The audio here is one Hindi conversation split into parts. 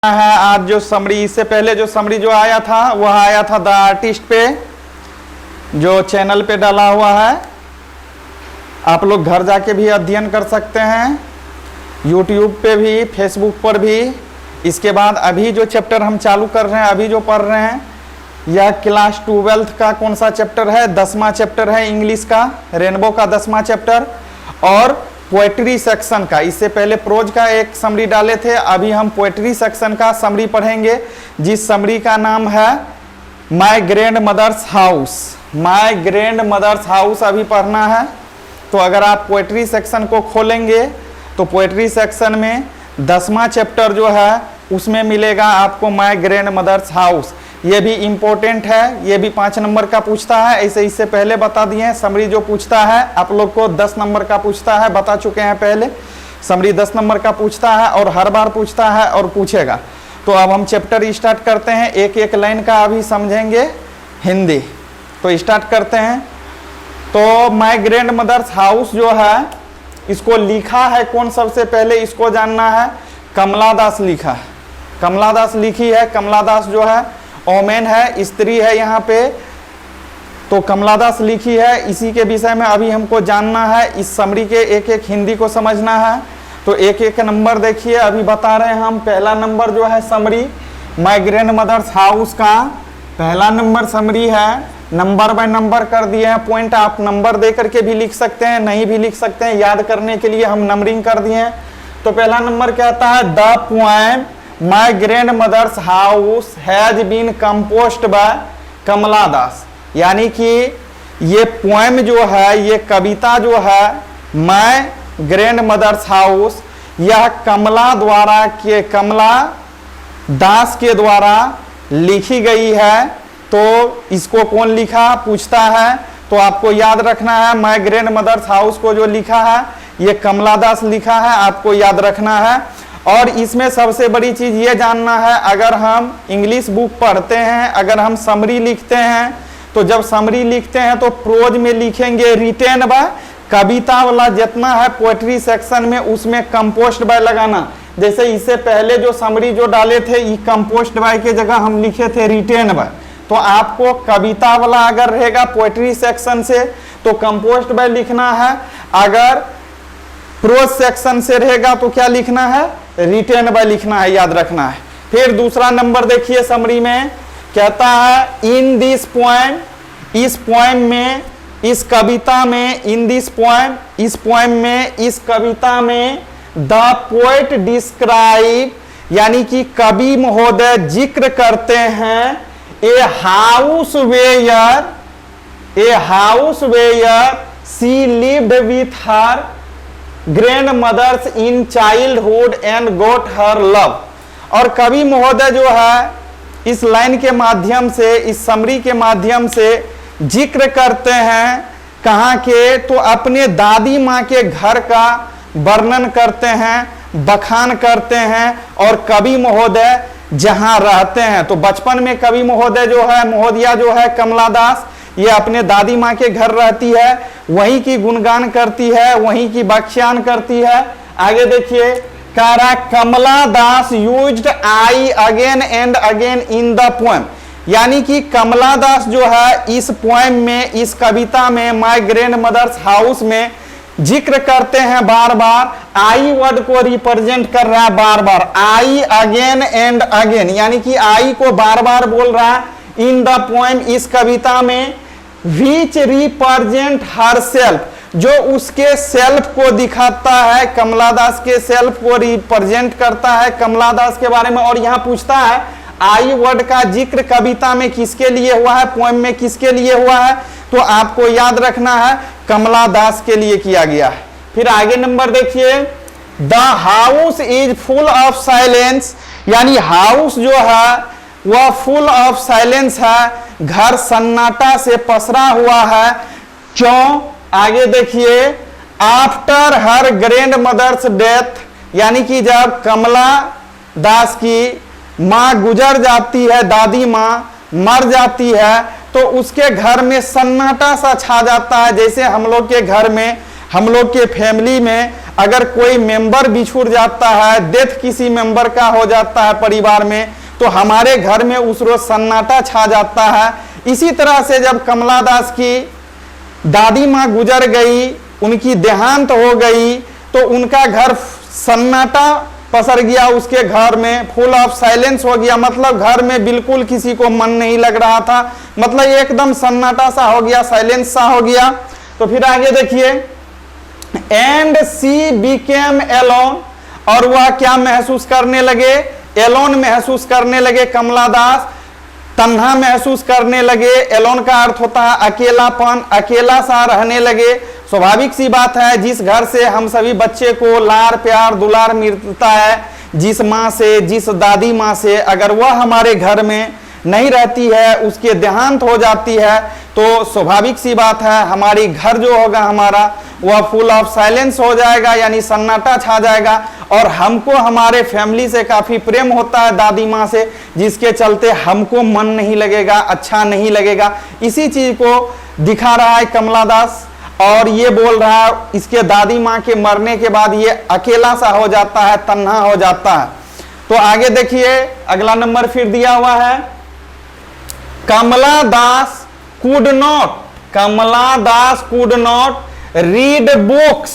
है आज जो समरी, इससे पहले जो समरी जो आया था वह आया था द आर्टिस्ट पे, जो चैनल पे डाला हुआ है। आप लोग घर जाके भी अध्ययन कर सकते हैं, यूट्यूब पे भी, फेसबुक पर भी। इसके बाद अभी जो चैप्टर हम चालू कर रहे हैं, अभी जो पढ़ रहे हैं, यह क्लास 12th का कौन सा चैप्टर है? 10वां चैप्टर है इंग्लिश का, रेनबो का 10वां चैप्टर और पोएट्री सेक्शन का। इससे पहले प्रोज का एक समरी डाले थे, अभी हम पोएट्री सेक्शन का समरी पढ़ेंगे, जिस समरी का नाम है my grandmother's house. My grandmother's house अभी पढ़ना है। तो अगर आप पोएट्री सेक्शन को खोलेंगे तो पोएट्री सेक्शन में 10वां चैप्टर जो है उसमें मिलेगा आपको माय ग्रैंड मदर्स हाउस। ये भी इम्पोर्टेंट है, ये भी 5 नंबर का पूछता है। ऐसे इससे पहले बता दिए हैं, समरी जो पूछता है आप लोग को 10 नंबर का पूछता है, बता चुके हैं पहले। समरी 10 नंबर का पूछता है और हर बार पूछता है और पूछेगा। तो अब हम चैप्टर स्टार्ट करते हैं, एक एक लाइन का अभी समझेंगे हिंदी। तो स्टार्ट करते हैं। तो माय ग्रैंड मदर्स हाउस जो है, इसको लिखा है कौन? सबसे पहले इसको जानना है, कमला दास लिखा है। कमला दास लिखी है। कमला दास जो है ओमेन है, स्त्री है यहाँ पे। तो कमला दास लिखी है, इसी के विषय में अभी हमको जानना है। इस समरी के एक एक हिंदी को समझना है। तो एक एक नंबर देखिए, अभी बता रहे हैं हम। पहला नंबर जो है summary my grandmother's house का पहला नंबर समरी है। नंबर बाय नंबर कर दिए हैं पॉइंट। आप नंबर दे करके भी लिख सकते हैं, नहीं भी लिख सकते हैं, याद करने के लिए हम नंबरिंग कर दिए हैं। तो पहला नंबर कहता है the poem my grandmother's house has been composed by Kamala Das. यानी कि ये पोएम जो है, ये कविता जो है माय ग्रैंड मदर्स हाउस, यह कमला दास के द्वारा लिखी गई है। तो इसको कौन लिखा पूछता है, तो आपको याद रखना है माय ग्रैंड मदर्स हाउस को जो लिखा है ये कमला दास लिखा है, आपको याद रखना है। और इसमें सबसे बड़ी चीज ये जानना है, अगर हम इंग्लिश बुक पढ़ते हैं, अगर हम समरी लिखते हैं, तो जब समरी लिखते हैं तो प्रोज में लिखेंगे रिटेन बाय। कविता वाला जितना है पोएट्री सेक्शन में उसमें कंपोज्ड बाय लगाना। जैसे इससे पहले जो समरी जो डाले थे, ये कंपोज्ड बाय के जगह हम लिखे थे रिटेन बाय। तो आपको कविता वाला अगर रहेगा पोएट्री सेक्शन से तो कंपोज्ड बाय लिखना है, अगर प्रोज सेक्शन से रहेगा तो क्या लिखना है? रिटेन बाय लिखना है, याद रखना है। फिर दूसरा नंबर देखिए समरी में कहता है इन दिस पोएम, इस पोएम में, इस कविता में, इन दिस पोएम, इस पोएम में, इस कविता में द पोएट डिस्क्राइब, यानी कि कवि महोदय जिक्र करते हैं a house where she lived with her grandmothers in childhood and got her love. और कवि महोदय जो है इस लाइन के माध्यम से, इस समरी के माध्यम से जिक्र करते हैं कहाँ के? तो अपने दादी माँ के घर का वर्णन करते हैं, बखान करते हैं। और कवि महोदय जहाँ रहते हैं, तो बचपन में कवि महोदय जो है, महोदया जो है कमला दास, ये अपने दादी माँ के घर रहती है, वहीं की गुणगान करती है, वहीं की व्याख्यान करती है। आगे देखिए, कह रहा Kamala Das used I again and again in the poem. यानी कि कमला दास जो है इस पोएम में, इस कविता में, माय ग्रैंड मदर्स हाउस में जिक्र करते हैं बार बार। आई वर्ड को रिप्रेजेंट कर रहा है बार बार, आई अगेन एंड अगेन, यानी कि आई को बार बार बोल रहा है इन द पोएम, इस कविता में। विच रिप्रेजेंट हर सेल्फ, जो उसके सेल्फ को दिखाता है, कमला दास के सेल्फ को रिप्रेजेंट करता है, कमला दास के बारे में। और यहाँ पूछता है आई वर्ड का जिक्र कविता में किसके लिए हुआ है, पोएम में किसके लिए हुआ है? तो आपको याद रखना है कमला दास के लिए किया गया है। फिर आगे नंबर देखिए, the house is full of silence, यानी हाउस जो है वह फुल ऑफ साइलेंस है, घर सन्नाटा से पसरा हुआ है। क्यों? आगे देखिए, after her grandmother's death, यानी कि जब कमला दास की माँ गुजर जाती है, दादी माँ मर जाती है, तो उसके घर में सन्नाटा सा छा जाता है। जैसे हम लोग के घर में, हम लोग के फैमिली में अगर कोई मेंबर बिछुड़ जाता है, डेथ किसी मेंबर का हो जाता है परिवार में, तो हमारे घर में उस रोज सन्नाटा छा जाता है। इसी तरह से जब कमला दास की दादी माँ गुजर गई, उनकी देहांत हो गई, तो उनका घर सन्नाटा पसर गया, उसके घर में फुल ऑफ साइलेंस हो गया। मतलब घर में बिल्कुल किसी को मन नहीं लग रहा था, मतलब एकदम सन्नाटा सा हो गया, साइलेंस सा हो गया। तो फिर आगे देखिए, एंड सी बिकेम एलोन, और वह क्या महसूस करने लगे? एलोन महसूस करने लगे कमला दास, तन्हा महसूस करने लगे। एलोन का अर्थ होता है अकेलापन, अकेला सा रहने लगे। स्वाभाविक सी बात है, जिस घर से हम सभी बच्चे को लाड़ प्यार दुलार मिलता है, जिस माँ से, जिस दादी माँ से, अगर वह हमारे घर में नहीं रहती है, उसके देहांत हो जाती है, तो स्वाभाविक सी बात है हमारी घर जो होगा हमारा, वह फुल ऑफ साइलेंस हो जाएगा, यानी सन्नाटा छा जाएगा। और हमको हमारे फैमिली से काफी प्रेम होता है, दादी माँ से, जिसके चलते हमको मन नहीं लगेगा, अच्छा नहीं लगेगा। इसी चीज को दिखा रहा है कमला दास, और ये बोल रहा है इसके दादी माँ के मरने के बाद ये अकेला सा हो जाता है, तन्हा हो जाता है। तो आगे देखिए, अगला नंबर फिर दिया हुआ है, कमला दास कुड नॉट रीड बुक्स,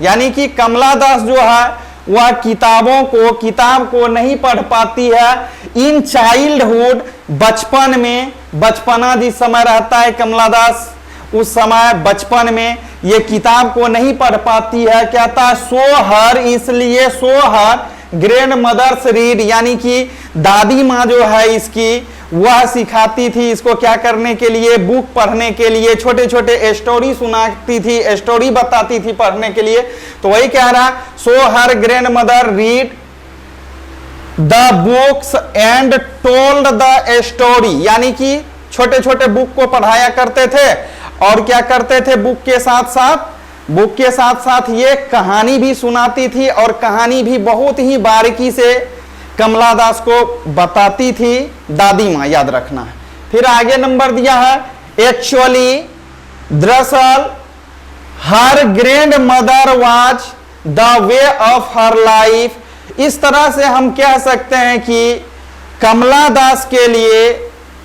यानी कि कमला दास जो है वह किताब को नहीं पढ़ पाती है। इन चाइल्डहुड, बचपन में, बचपना जिस समय रहता है कमला दास, उस समय बचपन में ये किताब को नहीं पढ़ पाती है। कहता है सो हर, इसलिए सो हर ग्रैंड मदर्स रीड, यानी कि दादी माँ जो है इसकी, वह सिखाती थी इसको क्या करने के लिए? बुक पढ़ने के लिए, छोटे छोटे स्टोरी सुनाती थी, स्टोरी बताती थी पढ़ने के लिए। तो वही कह रहा, so her grand mother read the books and told the story, यानी कि छोटे छोटे बुक को पढ़ाया करते थे, और क्या करते थे? बुक के साथ साथ ये कहानी भी सुनाती थी, और कहानी भी बहुत ही बारीकी से कमला दास को बताती थी दादी माँ, याद रखना है। फिर आगे नंबर दिया है, एक्चुअली दरअसल her grand mother was the way of her life. इस तरह से हम कह सकते हैं कि कमला दास के लिए,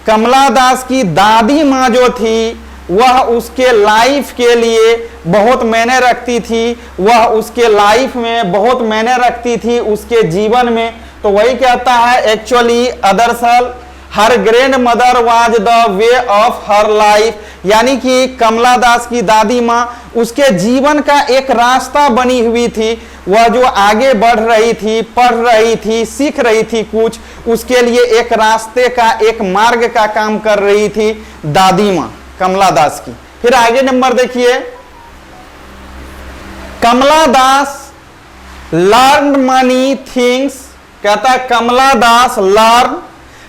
कमला दास की दादी माँ जो थी वह उसके लाइफ के लिए बहुत मायने रखती थी, वह उसके लाइफ में बहुत मायने रखती थी, उसके जीवन में। तो वही कहता है, एक्चुअली दरअसल her grand mother was the way of her life, यानी कि कमला दास की दादी माँ उसके जीवन का एक रास्ता बनी हुई थी। वह जो आगे बढ़ रही थी, पढ़ रही थी, सीख रही थी कुछ, उसके लिए एक रास्ते का, एक मार्ग का काम कर रही थी दादी माँ कमला दास की। फिर आगे नंबर देखिए, Kamala Das learn many things, कहता है Kamala Das learn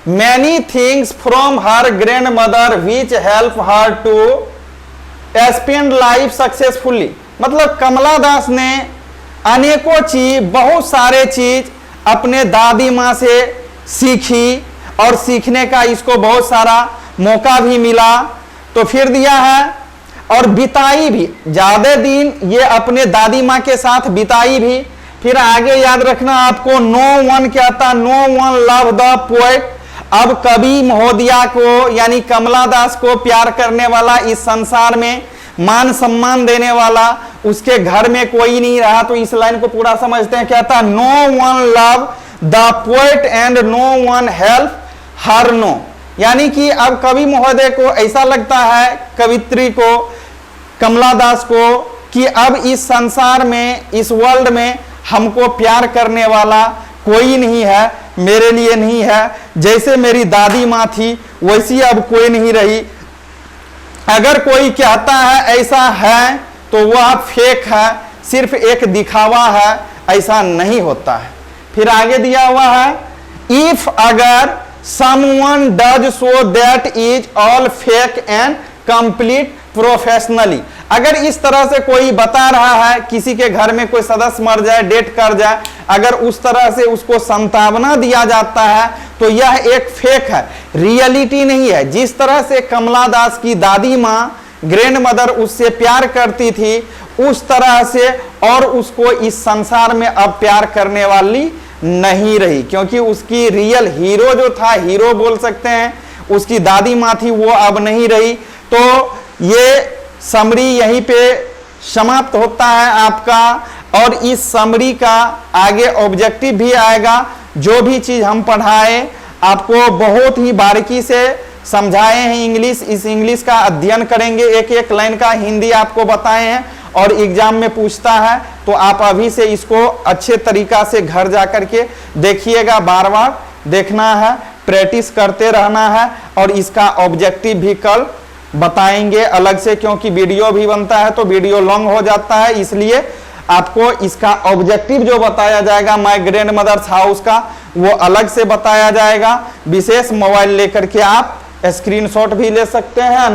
many things from her grand mother which help her to spend life successfully. मतलब कमला दास ने अनेकों चीज, बहुत सारे चीज अपने दादी माँ से सीखी, और सीखने का इसको बहुत सारा मौका भी मिला। तो फिर दिया है, और बिताई भी, ज्यादा दिन ये अपने दादी माँ के साथ बिताई भी। फिर आगे याद रखना आपको, नो वन कहता, no one love the poet. अब कवि महोदया को, यानी कमला दास को प्यार करने वाला, इस संसार में मान सम्मान देने वाला उसके घर में कोई नहीं रहा। तो इस लाइन को पूरा समझते हैं, कहता no one love the poet and no one help her no, यानी कि अब कवि महोदय को ऐसा लगता है, कवित्री को, कमला दास को, कि अब इस संसार में, इस वर्ल्ड में हमको प्यार करने वाला कोई नहीं है, मेरे लिए नहीं है। जैसे मेरी दादी माँ थी वैसी अब कोई नहीं रही। अगर कोई कहता है ऐसा है तो वह फेक है, सिर्फ एक दिखावा है, ऐसा नहीं होता है। फिर आगे दिया हुआ है, इफ अगर someone does so that is all fake and complete professionally, अगर इस तरह से कोई बता रहा है, किसी के घर में कोई सदस्य मर जाए, डेथ कर जाए, अगर उस तरह से उसको संतावना दिया जाता है तो यह एक फेक है, रियलिटी नहीं है। जिस तरह से कमला दास की दादी माँ ग्रैंड मदर उससे प्यार करती थी उस तरह से और उसको इस संसार में अब प्यार करने वाली नहीं रही, क्योंकि उसकी रियल हीरो जो था, हीरो बोल सकते हैं, उसकी दादी माँ थी, वो अब नहीं रही। तो ये समरी यहीं पे समाप्त होता है आपका, और इस समरी का आगे ऑब्जेक्टिव भी आएगा। जो भी चीज हम पढ़ाए आपको बहुत ही बारीकी से समझाए हैं इंग्लिश, इस इंग्लिश का अध्ययन करेंगे, एक एक लाइन का हिंदी आपको बताए हैं और एग्जाम में पूछता है तो आप अभी से इसको अच्छे तरीका से घर जा करके देखिएगा, बार बार देखना है, प्रैक्टिस करते रहना है। और इसका ऑब्जेक्टिव भी कल बताएंगे अलग से, क्योंकि वीडियो भी बनता है तो वीडियो लॉन्ग हो जाता है, इसलिए आपको इसका ऑब्जेक्टिव जो बताया जाएगा माय ग्रैंड मदर्स हाउस का, वो अलग से बताया जाएगा। विशेष मोबाइल लेकर के आप स्क्रीनशॉट भी ले सकते हैं।